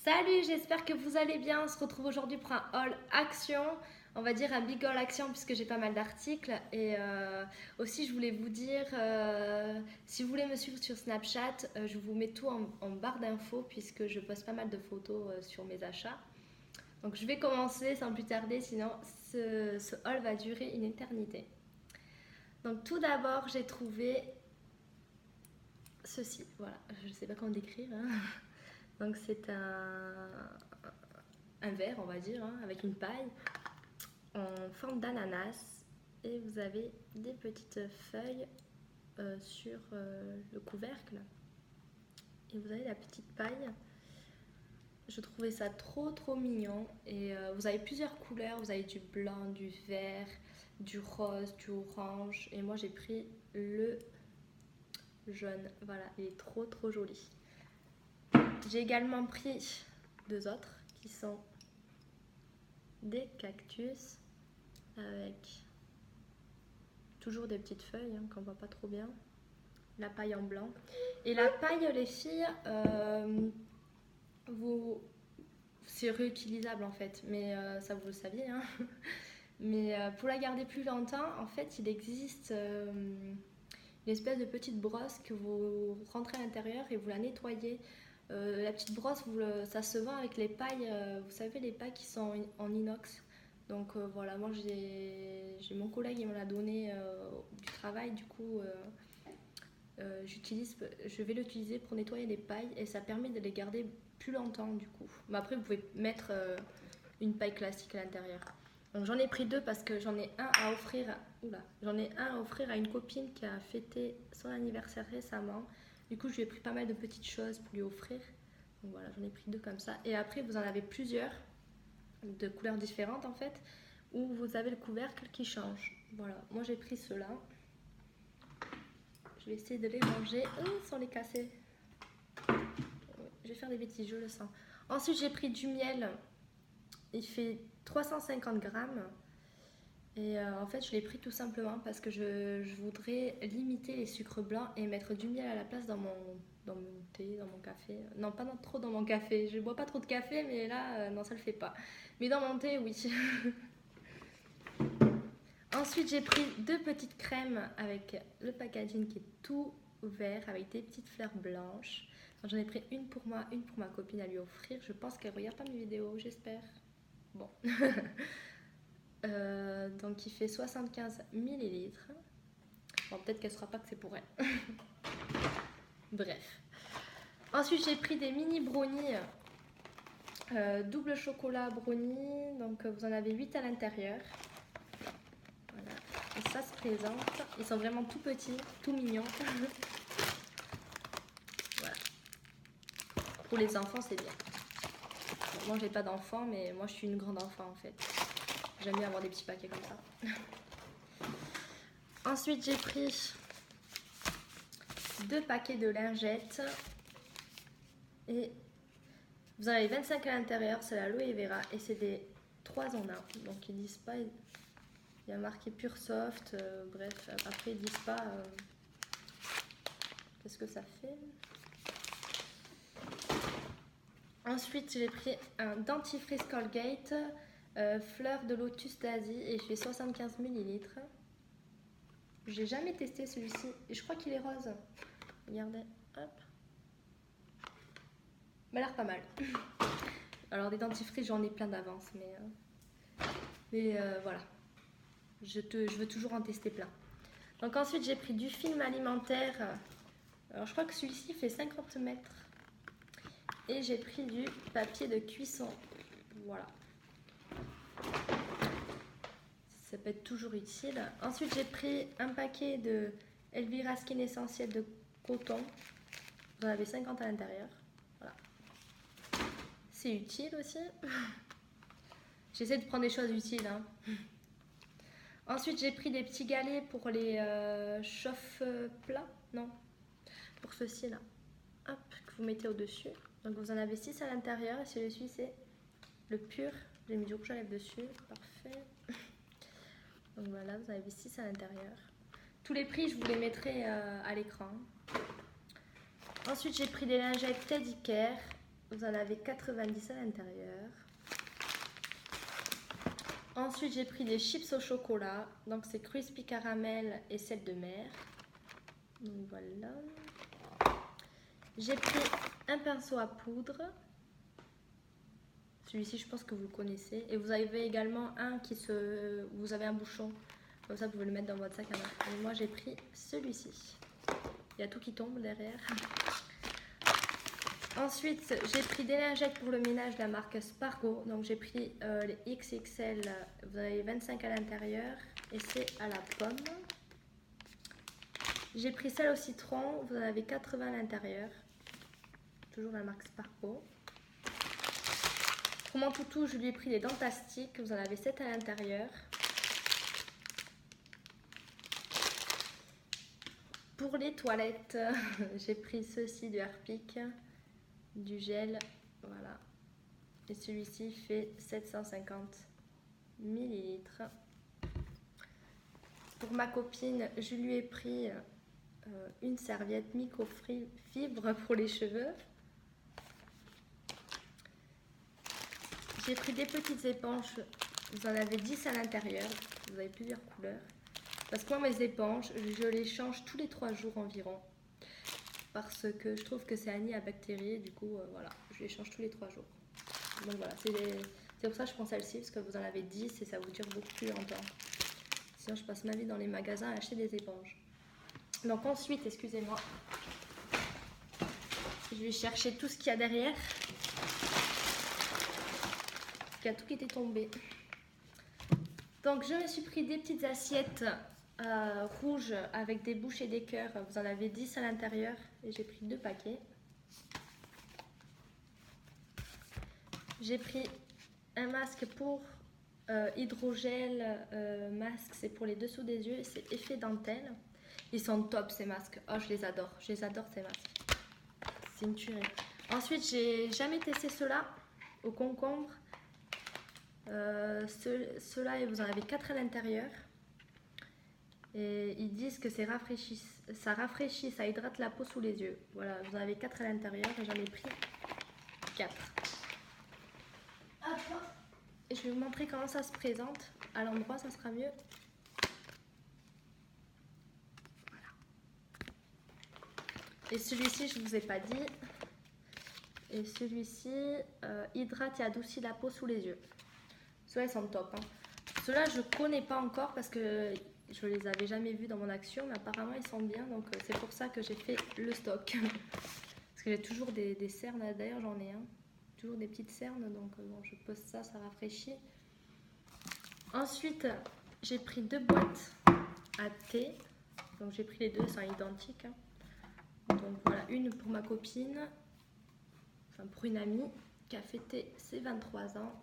Salut, j'espère que vous allez bien. On se retrouve aujourd'hui pour un haul action, on va dire un big haul action puisque j'ai pas mal d'articles. Et aussi, je voulais vous dire, si vous voulez me suivre sur Snapchat, je vous mets tout en barre d'infos puisque je poste pas mal de photos sur mes achats. Donc je vais commencer sans plus tarder, sinon ce haul va durer une éternité. Donc tout d'abord, j'ai trouvé ceci. Voilà, je sais pas comment décrire, hein. Donc c'est un verre, on va dire, hein, avec une paille en forme d'ananas. Et vous avez des petites feuilles sur le couvercle. Et vous avez la petite paille. Je trouvais ça trop mignon. Et vous avez plusieurs couleurs. Vous avez du blanc, du vert, du rose, du orange. Et moi j'ai pris le jaune. Voilà, il est trop joli. J'ai également pris deux autres qui sont des cactus avec toujours des petites feuilles qu'on voit pas trop bien, la paille en blanc. Et la paille, les filles, c'est réutilisable en fait, mais ça vous le saviez, hein. Mais pour la garder plus longtemps, en fait, il existe une espèce de petite brosse que vous rentrez à l'intérieur et vous la nettoyez. La petite brosse, ça se vend avec les pailles, vous savez, les pailles qui sont en inox. Donc voilà, moi j'ai mon collègue, il me l'a donné du travail, du coup je vais l'utiliser pour nettoyer les pailles et ça permet de les garder plus longtemps du coup. Mais après vous pouvez mettre une paille classique à l'intérieur. Donc j'en ai pris deux parce que j'en ai un à offrir. J'en ai un à offrir à une copine qui a fêté son anniversaire récemment. Du coup je lui ai pris pas mal de petites choses pour lui offrir. Donc voilà, j'en ai pris deux comme ça. Et après vous en avez plusieurs de couleurs différentes en fait, où vous avez le couvercle qui change. Voilà, moi j'ai pris ceux-là. Je vais essayer de les ranger sans les casser. Je vais faire des bêtises, je le sens. Ensuite j'ai pris du miel. Il fait 350 grammes. Et en fait je l'ai pris tout simplement parce que je voudrais limiter les sucres blancs et mettre du miel à la place dans mon thé, dans mon café. Non, pas trop dans mon café. Je bois pas trop de café, mais là, non, ça le fait pas. Mais dans mon thé, oui. Ensuite, j'ai pris deux petites crèmes avec le packaging qui est tout vert avec des petites fleurs blanches. J'en ai pris une pour moi, une pour ma copine à lui offrir. Je pense qu'elle regarde pas mes vidéos, j'espère. Bon. Donc il fait 75 millilitres. Bon, peut-être qu'elle ne saura pas que c'est pour elle. Bref. Ensuite, j'ai pris des mini brownies. Double chocolat brownie. Donc vous en avez 8 à l'intérieur. Voilà. Et ça se présente. Ils sont vraiment tout petits, tout mignons. Voilà. Pour les enfants, c'est bien. Bon, moi, j'ai pas d'enfant, mais moi, je suis une grande enfant en fait. J'aime bien avoir des petits paquets comme ça. Ensuite, j'ai pris deux paquets de lingettes. Et vous en avez 25 à l'intérieur, c'est l'aloe vera et c'est des 3 en 1. Donc ils disent pas, il y a marqué Pure Soft, bref, après ils disent pas qu'est-ce que ça fait. Ensuite j'ai pris un dentifrice Colgate, fleur de lotus d'Asie et il fait 75 millilitres. J'ai jamais testé celui-ci et je crois qu'il est rose. Regardez, hop. Il m'a l'air pas mal. Alors des dentifrices j'en ai plein d'avance, mais voilà. Je veux toujours en tester plein. Donc ensuite j'ai pris du film alimentaire. Alors je crois que celui-ci fait 50 mètres. Et j'ai pris du papier de cuisson. Voilà. Ça peut être toujours utile. Ensuite j'ai pris un paquet de Elvira Skin Essentiel de coton. Vous en avez 50 à l'intérieur. Voilà. C'est utile aussi. J'essaie de prendre des choses utiles, hein. Ensuite, j'ai pris des petits galets pour les chauffe-plats. Non, pour ceci là. Hop, que vous mettez au-dessus. Donc vous en avez 6 à l'intérieur. Et celui-ci, c'est le pur. J'ai mis du rouge à lèvres dessus. Parfait. Donc voilà, vous en avez 6 à l'intérieur. Tous les prix, je vous les mettrai à l'écran. Ensuite, j'ai pris des lingettes Teddy Care. Vous en avez 90 à l'intérieur. Ensuite, j'ai pris des chips au chocolat. Donc, c'est crispy caramel et sel de mer. Donc, voilà. J'ai pris un pinceau à poudre. Celui-ci, je pense que vous le connaissez. Et vous avez également un vous avez un bouchon. Comme ça, vous pouvez le mettre dans votre sac à main. Et moi, j'ai pris celui-ci. Il y a tout qui tombe derrière. Ensuite, j'ai pris des lingettes pour le ménage de la marque Spargo. Donc, j'ai pris les XXL. Vous avez 25 à l'intérieur. Et c'est à la pomme. J'ai pris celle au citron. Vous en avez 80 à l'intérieur. Toujours la marque Spargo. Pour mon toutou, je lui ai pris les Dentastiques. Vous en avez 7 à l'intérieur. Pour les toilettes, j'ai pris ceci du Harpic, du gel, voilà. Et celui-ci fait 750 ml. Pour ma copine, je lui ai pris une serviette microfibre pour les cheveux. J'ai pris des petites éponges, vous en avez 10 à l'intérieur, vous avez plusieurs couleurs. Parce que moi, mes éponges, je les change tous les 3 jours environ. Parce que je trouve que c'est Annie à bactéries, du coup, voilà, je les change tous les 3 jours. Donc voilà, c'est pour ça que je prends celle-ci, parce que vous en avez 10 et ça vous dure beaucoup plus longtemps. Sinon, je passe ma vie dans les magasins à acheter des éponges. Donc ensuite, excusez-moi, je vais chercher tout ce qu'il y a derrière. Parce qu'il y a tout qui était tombé. Donc je me suis pris des petites assiettes rouges avec des bouches et des cœurs. Vous en avez 10 à l'intérieur et j'ai pris 2 paquets. J'ai pris un masque pour hydrogel masque, c'est pour les dessous des yeux, c'est effet dentelle. Ils sont top ces masques, oh je les adore ces masques, c'est une tuerie. Ensuite j'ai jamais testé ceux-là au concombre. Ceux-là, vous en avez 4 à l'intérieur. Et ils disent que ça rafraîchit, ça hydrate la peau sous les yeux. Voilà, vous en avez 4 à l'intérieur et j'en ai pris 4. Et je vais vous montrer comment ça se présente. À l'endroit, ça sera mieux. Voilà. Et celui-ci, je ne vous ai pas dit. Et celui-ci, hydrate et adoucit la peau sous les yeux. Ceux-là, ils sont top. Hein. Ceux-là, je ne connais pas encore parce que je ne les avais jamais vus dans mon action. Mais apparemment, ils sont bien. Donc, c'est pour ça que j'ai fait le stock. Parce que j'ai toujours des cernes. D'ailleurs, j'en ai un. Toujours des petites cernes. Donc, bon, je pose ça, ça rafraîchit. Ensuite, j'ai pris 2 boîtes à thé. Donc, j'ai pris les deux, elles sont identiques. Hein. Donc, voilà, une pour ma copine. Enfin, pour une amie qui a fêté ses 23 ans.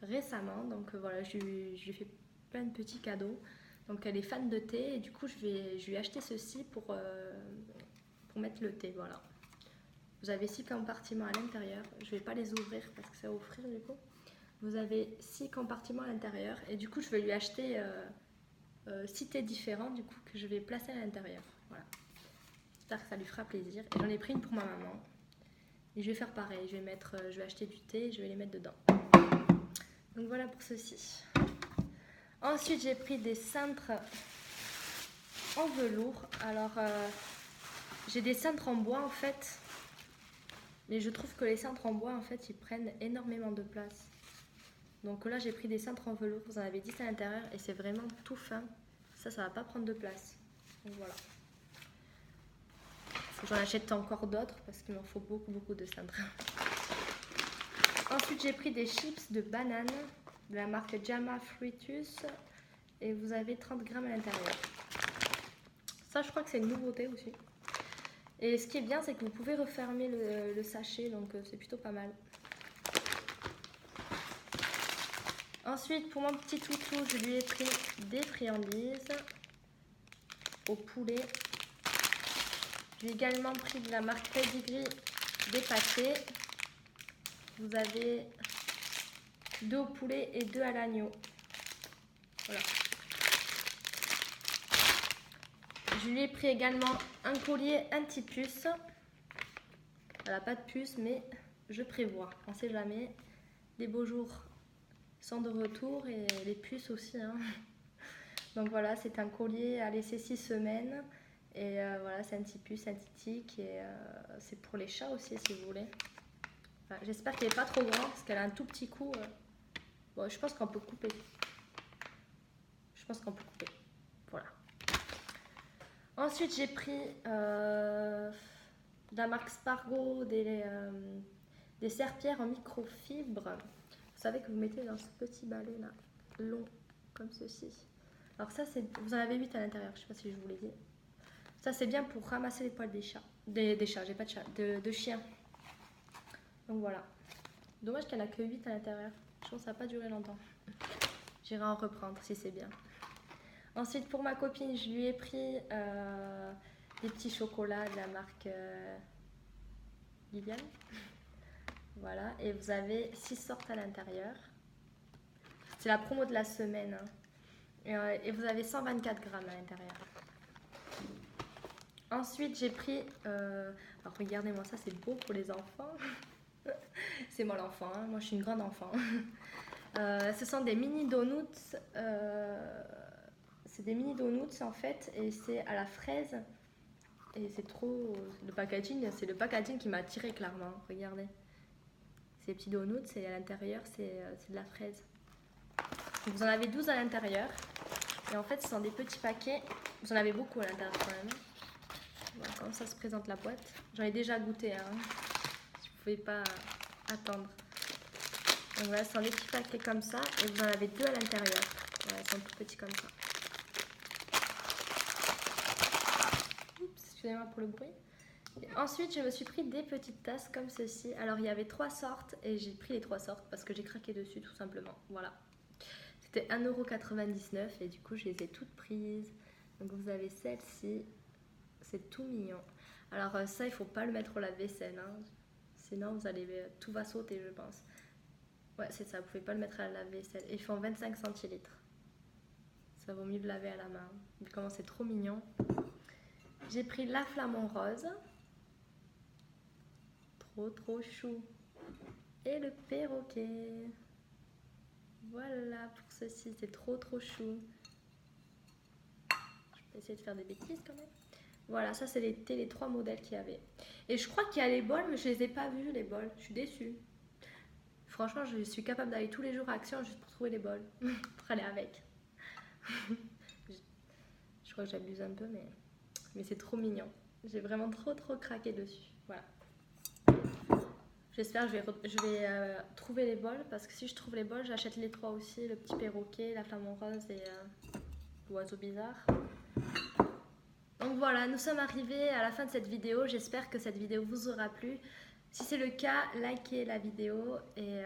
Récemment, donc voilà, je lui ai fait plein de petits cadeaux. Donc elle est fan de thé et du coup je lui ai acheté ceci pour mettre le thé, voilà. Vous avez 6 compartiments à l'intérieur, je vais pas les ouvrir parce que ça va offrir du coup. Vous avez 6 compartiments à l'intérieur et du coup je vais lui acheter 6 thés différents du coup que je vais placer à l'intérieur, voilà. J'espère que ça lui fera plaisir. Et j'en ai pris une pour ma maman et je vais faire pareil, je vais acheter du thé et je vais les mettre dedans. Donc voilà pour ceci. Ensuite, j'ai pris des cintres en velours. Alors, j'ai des cintres en bois en fait. Mais je trouve que les cintres en bois en fait, ils prennent énormément de place. Donc là, j'ai pris des cintres en velours. Vous en avez 10 à l'intérieur et c'est vraiment tout fin. Ça va pas prendre de place. Donc voilà. Faut que j'en achète encore d'autres parce qu'il m'en faut beaucoup de cintres. Ensuite, j'ai pris des chips de banane de la marque Jama Fruitus et vous avez 30 grammes à l'intérieur. Ça, je crois que c'est une nouveauté aussi. Et ce qui est bien, c'est que vous pouvez refermer le sachet, donc c'est plutôt pas mal. Ensuite, pour mon petit toutou, je lui ai pris des friandises au poulet. J'ai également pris de la marque Pedigree des pâtés. Vous avez 2 au poulet et 2 à l'agneau. Voilà. Je lui ai pris également un collier anti-puce. Elle n'a pas de puce, mais je prévois, on sait jamais. Les beaux jours sont de retour et les puces aussi, hein. Donc voilà, c'est un collier à laisser 6 semaines. Et voilà, c'est un petit puce synthétique et c'est pour les chats aussi si vous voulez. Enfin, j'espère qu'elle n'est pas trop grande parce qu'elle a un tout petit coup. Bon, je pense qu'on peut couper. Je pense qu'on peut couper. Voilà. Ensuite, j'ai pris de la marque Spargo des serpillères en microfibre. Vous savez que vous mettez dans ce petit balai là, long, comme ceci. Alors ça, vous en avez 8 à l'intérieur, je ne sais pas si je vous l'ai dit. Ça, c'est bien pour ramasser les poils des chats. Des chats, j'ai pas de chat, de chiens. Donc voilà. Dommage qu'il n'y en a que 8 à l'intérieur. Je pense que ça va pas durer longtemps. J'irai en reprendre si c'est bien. Ensuite, pour ma copine, je lui ai pris des petits chocolats de la marque Liliane. Voilà, et vous avez 6 sortes à l'intérieur. C'est la promo de la semaine. Hein. Et vous avez 124 grammes à l'intérieur. Ensuite, j'ai pris... alors regardez-moi, ça c'est beau pour les enfants. C'est moi l'enfant, hein. Moi je suis une grande enfant. Ce sont des mini donuts. C'est des mini donuts en fait, et c'est à la fraise. Et c'est trop... Le packaging, c'est le packaging qui m'a attiré clairement. Regardez. Ces petits donuts, et à l'intérieur, c'est de la fraise. Donc, vous en avez 12 à l'intérieur. Et en fait, ce sont des petits paquets. Vous en avez beaucoup à l'intérieur quand même. Voilà, comme ça se présente la boîte. J'en ai déjà goûté, hein. Si vous ne pouvez pas attendre. Donc voilà, ce sont des petits paquets comme ça. Et vous en avez 2 à l'intérieur. Voilà, ils sont tout petits comme ça. Oups, excusez-moi pour le bruit. Et ensuite, je me suis pris des petites tasses comme ceci. Alors, il y avait 3 sortes et j'ai pris les 3 sortes parce que j'ai craqué dessus tout simplement. Voilà. C'était 1,99 € et du coup, je les ai toutes prises. Donc, vous avez celle-ci. C'est tout mignon. Alors, ça, il ne faut pas le mettre au lave-vaisselle. Hein. Sinon, tout va sauter, je pense. Ouais, c'est ça. Vous ne pouvez pas le mettre à la lave-vaisselle. Ils font 25 centilitres. Ça vaut mieux le laver à la main. Vu comment c'est trop mignon. J'ai pris la flamant rose. Trop chou. Et le perroquet. Voilà pour ceci, c'est trop chou. Je vais essayer de faire des bêtises quand même. Voilà, ça c'était les 3 modèles qu'il y avait. Et je crois qu'il y a les bols, mais je les ai pas vus les bols. Je suis déçue. Franchement, je suis capable d'aller tous les jours à Action juste pour trouver les bols. Pour aller avec. Je crois que j'abuse un peu, mais c'est trop mignon. J'ai vraiment trop craqué dessus. Voilà. J'espère que je vais trouver les bols, parce que si je trouve les bols, j'achète les 3 aussi, le petit perroquet, la flamant rose et l'oiseau bizarre. Donc voilà, nous sommes arrivés à la fin de cette vidéo. J'espère que cette vidéo vous aura plu. Si c'est le cas, likez la vidéo et